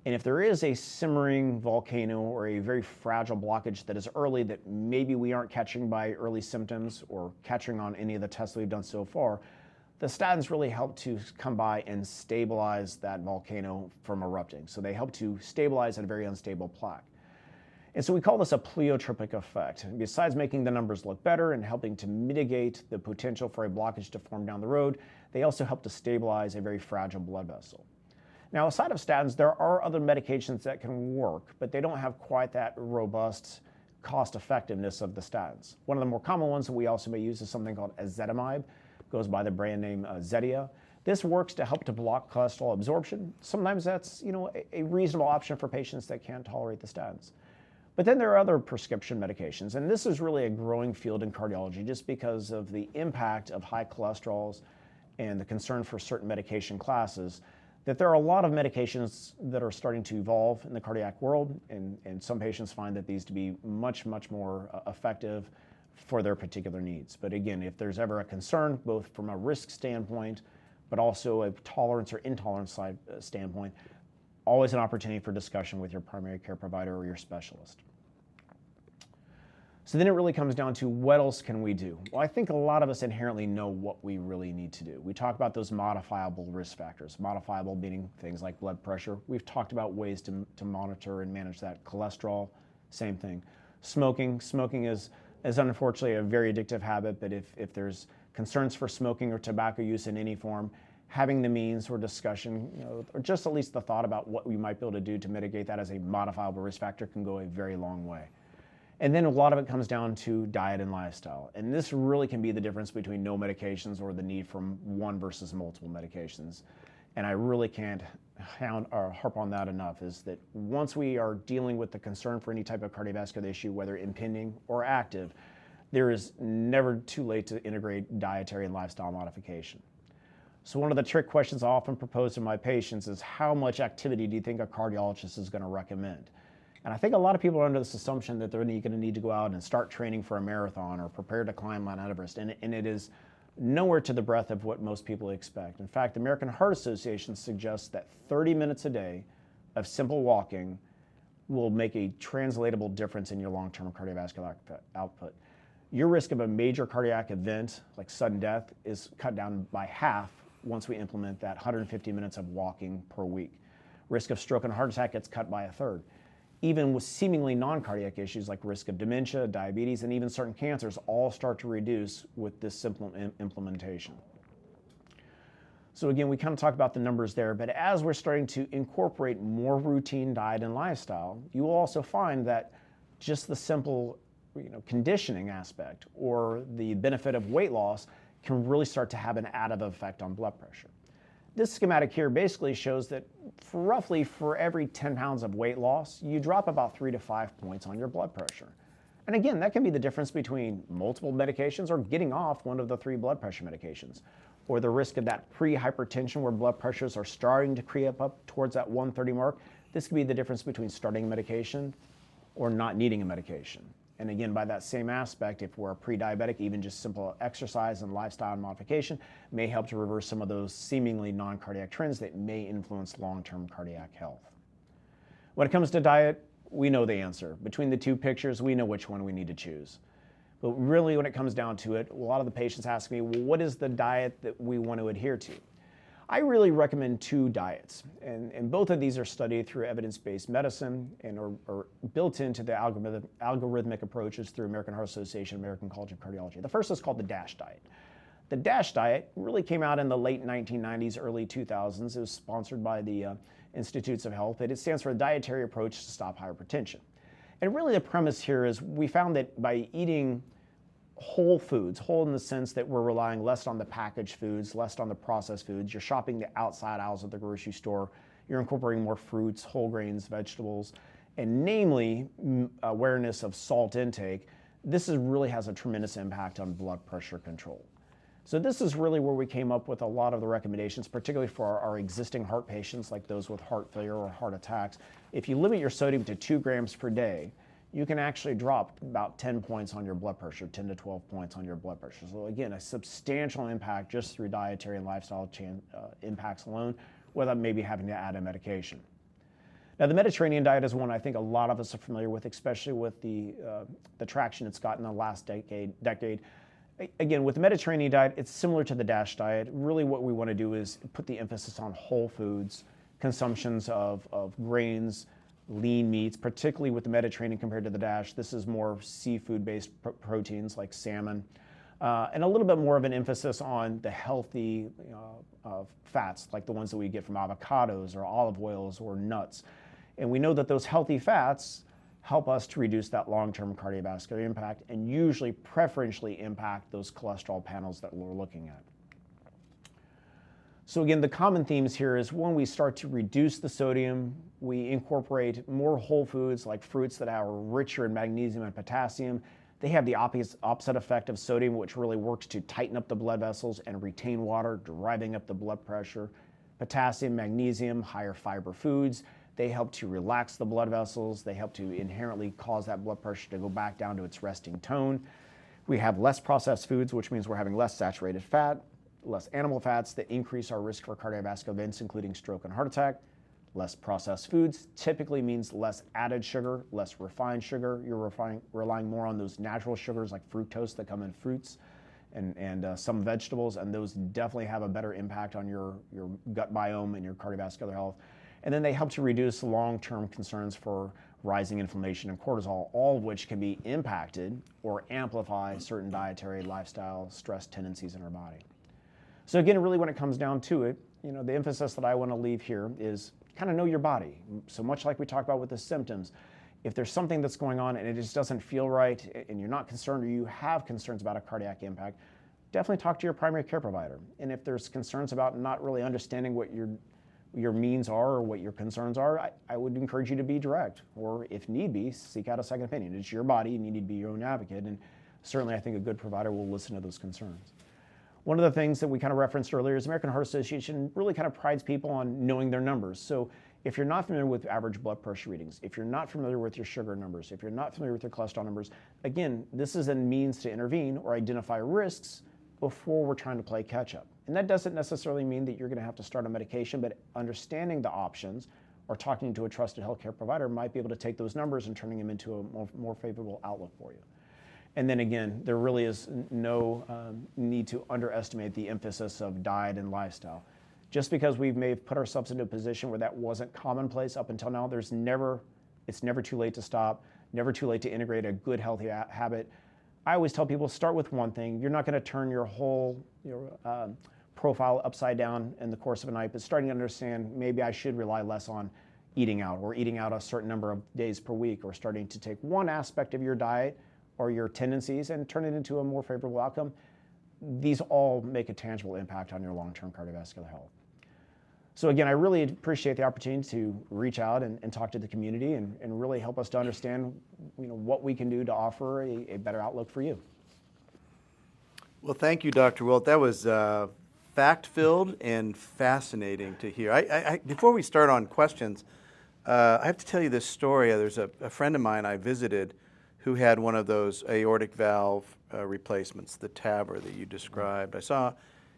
And if there is a simmering volcano or a very fragile blockage that is early that maybe we aren't catching by early symptoms or catching on any of the tests we've done so far, the statins really help to come by and stabilize that volcano from erupting. So they help to stabilize a very unstable plaque. And so we call this a pleiotropic effect. Besides making the numbers look better and helping to mitigate the potential for a blockage to form down the road, they also help to stabilize a very fragile blood vessel. Now, aside of statins, there are other medications that can work, but they don't have quite that robust cost effectiveness of the statins. One of the more common ones that we also may use is something called ezetimibe, goes by the brand name Zetia. This works to help to block cholesterol absorption. Sometimes that's a reasonable option for patients that can't tolerate the statins. But then there are other prescription medications, and this is really a growing field in cardiology just because of the impact of high cholesterols and the concern for certain medication classes, that there are a lot of medications that are starting to evolve in the cardiac world, and some patients find that these to be much, much more effective for their particular needs. But again, if there's ever a concern, both from a risk standpoint, but also a tolerance or intolerance standpoint, always an opportunity for discussion with your primary care provider or your specialist. So then it really comes down to what else can we do? Well, I think a lot of us inherently know what we really need to do. We talk about those modifiable risk factors, modifiable meaning things like blood pressure. We've talked about ways to monitor and manage that. Cholesterol, same thing. Smoking is unfortunately a very addictive habit, but if there's concerns for smoking or tobacco use in any form, having the means or discussion, or just at least the thought about what we might be able to do to mitigate that as a modifiable risk factor can go a very long way. And then a lot of it comes down to diet and lifestyle. And this really can be the difference between no medications or the need for one versus multiple medications. And I really can't harp on that enough, is that once we are dealing with the concern for any type of cardiovascular issue, whether impending or active, there is never too late to integrate dietary and lifestyle modification. So one of the trick questions I often propose to my patients is, how much activity do you think a cardiologist is going to recommend? And I think a lot of people are under this assumption that they're going to need to go out and start training for a marathon or prepare to climb Mount Everest, and it is nowhere to the breadth of what most people expect. In fact, the American Heart Association suggests that 30 minutes a day of simple walking will make a translatable difference in your long-term cardiovascular output. Your risk of a major cardiac event, like sudden death, is cut down by half once we implement that 150 minutes of walking per week. Risk of stroke and heart attack gets cut by a third. Even with seemingly non-cardiac issues like risk of dementia, diabetes, and even certain cancers all start to reduce with this simple implementation. So again, we kind of talk about the numbers there, but as we're starting to incorporate more routine diet and lifestyle, you will also find that just the simple conditioning aspect or the benefit of weight loss can really start to have an additive effect on blood pressure. This schematic here basically shows that roughly for every 10 pounds of weight loss, you drop about 3 to 5 points on your blood pressure. And again, that can be the difference between multiple medications or getting off one of the 3 blood pressure medications, or the risk of that pre-hypertension where blood pressures are starting to creep up towards that 130 mark. This could be the difference between starting medication or not needing a medication. And again, by that same aspect, if we're pre-diabetic, even just simple exercise and lifestyle modification may help to reverse some of those seemingly non-cardiac trends that may influence long-term cardiac health. When it comes to diet, we know the answer. Between the two pictures, we know which one we need to choose. But really, when it comes down to it, a lot of the patients ask me, well, what is the diet that we want to adhere to? I really recommend two diets, and both of these are studied through evidence-based medicine and are built into the algorithmic approaches through American Heart Association, American College of Cardiology. The first is called the DASH diet. The DASH diet really came out in the late 1990s, early 2000s. It was sponsored by the Institutes of Health, and it stands for a dietary approach to stop hypertension. And really the premise here is we found that by eating whole foods, whole in the sense that we're relying less on the packaged foods, less on the processed foods, you're shopping the outside aisles of the grocery store, you're incorporating more fruits, whole grains, vegetables, and namely awareness of salt intake, this really has a tremendous impact on blood pressure control. So this is really where we came up with a lot of the recommendations, particularly for our existing heart patients, like those with heart failure or heart attacks. If you limit your sodium to 2 grams per day, you can actually drop about 10 points on your blood pressure, 10 to 12 points on your blood pressure. So again, a substantial impact just through dietary and lifestyle impacts alone, without maybe having to add a medication. Now, the Mediterranean diet is one I think a lot of us are familiar with, especially with the traction it's gotten in the last decade. Again, with the Mediterranean diet, it's similar to the DASH diet. Really what we want to do is put the emphasis on whole foods, consumptions of grains, lean meats, particularly with the Mediterranean compared to the DASH. This is more seafood-based proteins like salmon, and a little bit more of an emphasis on the healthy fats, like the ones that we get from avocados or olive oils or nuts. And we know that those healthy fats help us to reduce that long-term cardiovascular impact and usually preferentially impact those cholesterol panels that we're looking at. So again, the common themes here is when we start to reduce the sodium, we incorporate more whole foods like fruits that are richer in magnesium and potassium. They have the opposite effect of sodium, which really works to tighten up the blood vessels and retain water, driving up the blood pressure. Potassium, magnesium, higher fiber foods, they help to relax the blood vessels. They help to inherently cause that blood pressure to go back down to its resting tone. We have less processed foods, which means we're having less saturated fat, less animal fats that increase our risk for cardiovascular events, including stroke and heart attack. Less processed foods typically means less added sugar, less refined sugar. You're relying more on those natural sugars like fructose that come in fruits and some vegetables, and those definitely have a better impact on your gut biome and your cardiovascular health. And then they help to reduce long-term concerns for rising inflammation and cortisol, all of which can be impacted or amplify certain dietary, lifestyle, stress tendencies in our body. So again, really when it comes down to it, the emphasis that I want to leave here is kind of know your body. So much like we talked about with the symptoms, if there's something that's going on and it just doesn't feel right and you're not concerned or you have concerns about a cardiac impact, definitely talk to your primary care provider. And if there's concerns about not really understanding what your means are or what your concerns are, I would encourage you to be direct, or if need be, seek out a second opinion. It's your body and you need to be your own advocate, and certainly I think a good provider will listen to those concerns. One of the things that we kind of referenced earlier is American Heart Association really kind of prides people on knowing their numbers. So if you're not familiar with average blood pressure readings, if you're not familiar with your sugar numbers, if you're not familiar with your cholesterol numbers, again, this is a means to intervene or identify risks before we're trying to play catch up. And that doesn't necessarily mean that you're going to have to start a medication, but understanding the options or talking to a trusted healthcare provider might be able to take those numbers and turning them into a more favorable outlook for you. And then again, there really is no need to underestimate the emphasis of diet and lifestyle. Just because we may have put ourselves into a position where that wasn't commonplace up until now, it's never too late to stop, never too late to integrate a good, healthy habit. I always tell people, start with one thing. You're not going to turn your whole profile upside down in the course of a night, but starting to understand maybe I should rely less on eating out or eating out a certain number of days per week, or starting to take one aspect of your diet or your tendencies and turn it into a more favorable outcome. These all make a tangible impact on your long-term cardiovascular health. So again, I really appreciate the opportunity to reach out and talk to the community and really help us to understand what we can do to offer a better outlook for you. Well, thank you, Dr. Wilt. That was fact-filled and fascinating to hear. Before we start on questions, I have to tell you this story. There's a friend of mine I visited who had one of those aortic valve replacements, the TAVR that you described. I saw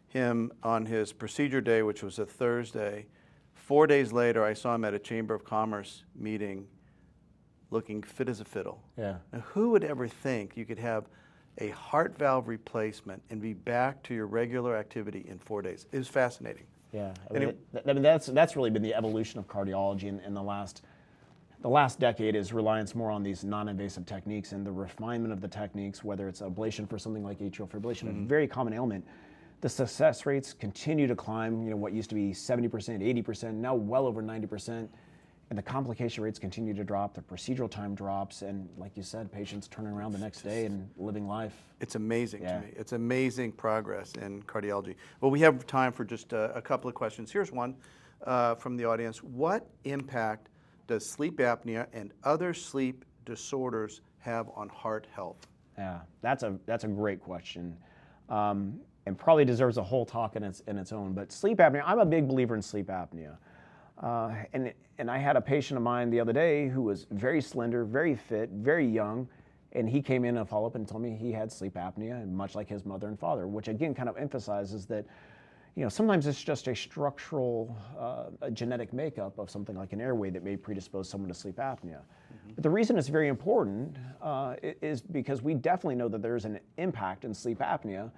him on his procedure day, which was a Thursday. 4 days later, I saw him at a Chamber of Commerce meeting looking fit as a fiddle. Yeah. Now, who would ever think you could have a heart valve replacement and be back to your regular activity in 4 days? It was fascinating. Yeah, I mean, that's really been the evolution of cardiology in the last decade, is reliance more on these non-invasive techniques and the refinement of the techniques, whether it's ablation for something like atrial fibrillation, a very common ailment. The success rates continue to climb, what used to be 70%, 80%, now well over 90%. And the complication rates continue to drop, the procedural time drops, and like you said, patients turning around the next day and living life. It's amazing to me. It's amazing progress in cardiology. Well, we have time for just a couple of questions. Here's one from the audience. What impact does sleep apnea and other sleep disorders have on heart health? Yeah, that's a great question, and probably deserves a whole talk in its own. But sleep apnea, I'm a big believer in sleep apnea. And I had a patient of mine the other day who was very slender, very fit, very young, and he came in a follow-up and told me he had sleep apnea, much like his mother and father, which again kind of emphasizes that, sometimes it's just a structural, a genetic makeup of something like an airway that may predispose someone to sleep apnea. But the reason it's very important is because we definitely know that there's an impact in sleep apnea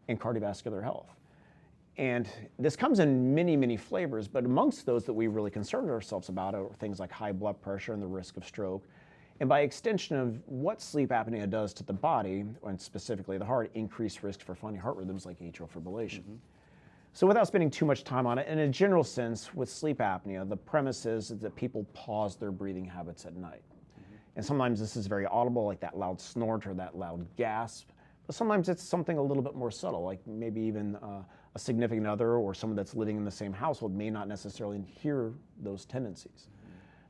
in cardiovascular health. And this comes in many, many flavors, but amongst those that we really concern ourselves about are things like high blood pressure and the risk of stroke. And by extension of what sleep apnea does to the body, and specifically the heart, increased risk for funny heart rhythms like atrial fibrillation. So without spending too much time on it, in a general sense, with sleep apnea, the premise is that people pause their breathing habits at night. And sometimes this is very audible, like that loud snort or that loud gasp. But sometimes it's something a little bit more subtle, like maybe even a significant other or someone that's living in the same household may not necessarily hear those tendencies.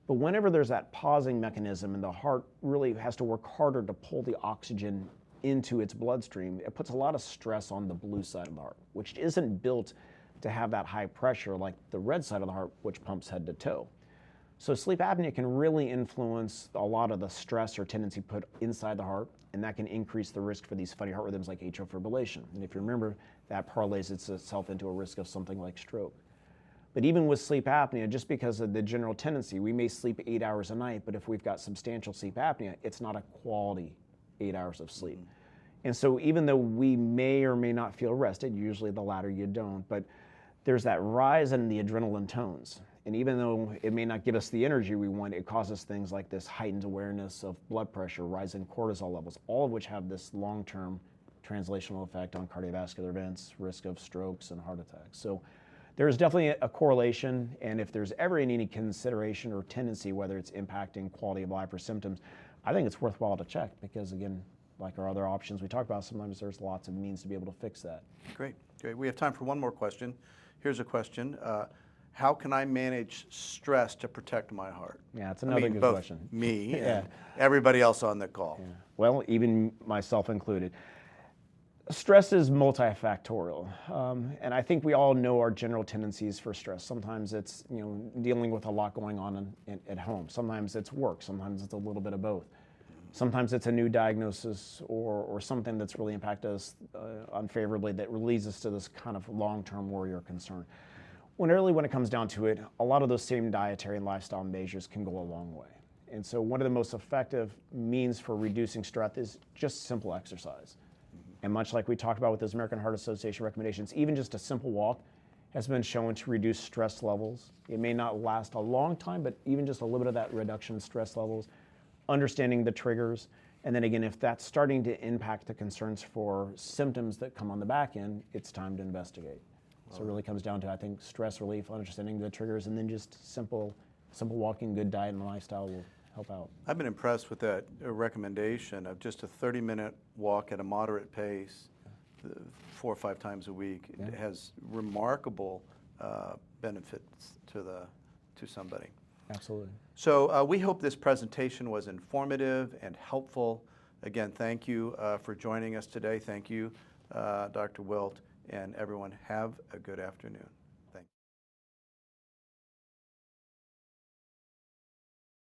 But whenever there's that pausing mechanism and the heart really has to work harder to pull the oxygen into its bloodstream, it puts a lot of stress on the blue side of the heart, which isn't built to have that high pressure like the red side of the heart, which pumps head to toe. So sleep apnea can really influence a lot of the stress or tendency put inside the heart, and that can increase the risk for these funny heart rhythms like atrial fibrillation. And if you remember, that parlays itself into a risk of something like stroke. But even with sleep apnea, just because of the general tendency, we may sleep 8 hours a night, but if we've got substantial sleep apnea, it's not a quality 8 hours of sleep. And so even though we may or may not feel rested, usually the latter you don't, but there's that rise in the adrenaline tones. And even though it may not give us the energy we want, it causes things like this heightened awareness of blood pressure, rise in cortisol levels, all of which have this long-term translational effect on cardiovascular events, risk of strokes and heart attacks. So there's definitely a correlation, and if there's ever any consideration or tendency, whether it's impacting quality of life or symptoms, I think it's worthwhile to check because, again, like our other options we talked about, sometimes there's lots of means to be able to fix that. Great, great. We have time for one more question. Here's a question. How can I manage stress to protect my heart? Yeah, it's another good both question. Me and everybody else on the call. Yeah. Well, even myself included. Stress is multifactorial, and I think we all know our general tendencies for stress. Sometimes it's dealing with a lot going on at home. Sometimes it's work. Sometimes it's a little bit of both. Sometimes it's a new diagnosis or something that's really impacted us unfavorably that leads us to this kind of long-term worry or concern. When it comes down to it, a lot of those same dietary and lifestyle measures can go a long way. And so one of the most effective means for reducing stress is just simple exercise. And much like we talked about with those American Heart Association recommendations, even just a simple walk has been shown to reduce stress levels. It may not last a long time, but even just a little bit of that reduction in stress levels, understanding the triggers, and then again, if that's starting to impact the concerns for symptoms that come on the back end, it's time to investigate. So it really comes down to, I think, stress relief, understanding the triggers, and then just simple walking, good diet, and lifestyle will help out. I've been impressed with that recommendation of just a 30-minute walk at a moderate pace 4 or 5 times a week. It has remarkable benefits to somebody. Absolutely. So we hope this presentation was informative and helpful. Again, thank you for joining us today. Thank you, Dr. Wilt, and everyone have a good afternoon.